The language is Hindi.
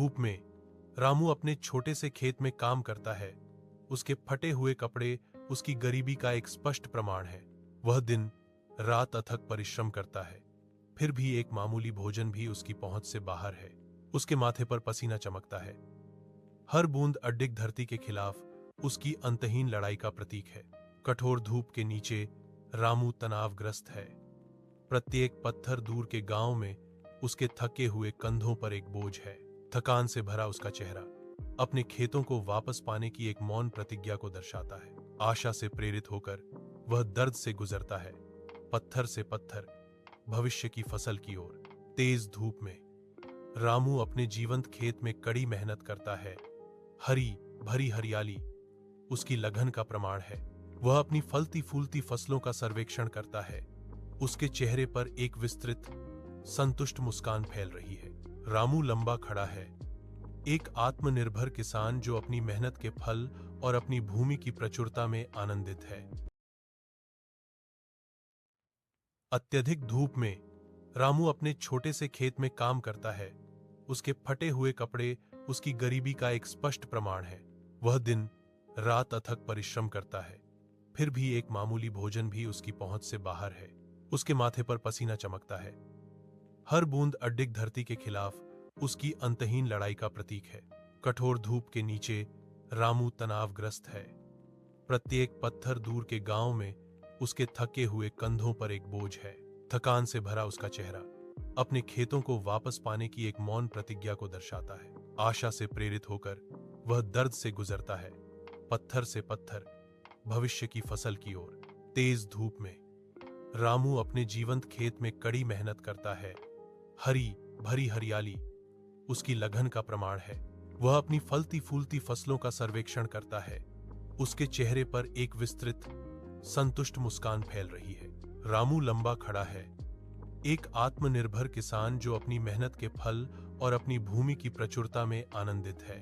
धूप में रामू अपने छोटे से खेत में काम करता है। उसके फटे हुए कपड़े उसकी गरीबी का एक स्पष्ट प्रमाण है। वह दिन रात अथक परिश्रम करता है, फिर भी एक मामूली भोजन भी उसकी पहुंच से बाहर है। उसके माथे पर पसीना चमकता है। हर बूंद अडिग धरती के खिलाफ उसकी अंतहीन लड़ाई का प्रतीक है। कठोर धूप के नीचे रामू तनावग्रस्त है। प्रत्येक पत्थर दूर के गांव में उसके थके हुए कंधों पर एक बोझ है। थकान से भरा उसका चेहरा अपने खेतों को वापस पाने की एक मौन प्रतिज्ञा को दर्शाता है। आशा से प्रेरित होकर वह दर्द से गुजरता है, पत्थर से पत्थर, भविष्य की फसल की ओर। तेज धूप में रामू अपने जीवंत खेत में कड़ी मेहनत करता है। हरी भरी हरियाली उसकी लगन का प्रमाण है। वह अपनी फलती फूलती फसलों का सर्वेक्षण करता है। उसके चेहरे पर एक विस्तृत संतुष्ट मुस्कान फैल रही है। रामू लंबा खड़ा है, एक आत्मनिर्भर किसान जो अपनी मेहनत के फल और अपनी भूमि की प्रचुरता में आनंदित है। अत्यधिक धूप में रामू अपने छोटे से खेत में काम करता है। उसके फटे हुए कपड़े उसकी गरीबी का एक स्पष्ट प्रमाण है। वह दिन रात अथक परिश्रम करता है, फिर भी एक मामूली भोजन भी उसकी पहुंच से बाहर है। उसके माथे पर पसीना चमकता है। हर बूंद अडिग धरती के खिलाफ उसकी अंतहीन लड़ाई का प्रतीक है। कठोर धूप के नीचे रामू तनावग्रस्त है। प्रत्येक पत्थर दूर के गांव में उसके थके हुए कंधों पर एक बोझ है। थकान से भरा उसका चेहरा अपने खेतों को वापस पाने की एक मौन प्रतिज्ञा को दर्शाता है। आशा से प्रेरित होकर वह दर्द से गुजरता है, पत्थर से पत्थर, भविष्य की फसल की ओर। तेज धूप में रामू अपने जीवंत खेत में कड़ी मेहनत करता है। हरी भरी हरियाली उसकी लगन का प्रमाण है। वह अपनी फलती फूलती फसलों का सर्वेक्षण करता है। उसके चेहरे पर एक विस्तृत संतुष्ट मुस्कान फैल रही है। रामू लंबा खड़ा है, एक आत्मनिर्भर किसान जो अपनी मेहनत के फल और अपनी भूमि की प्रचुरता में आनंदित है।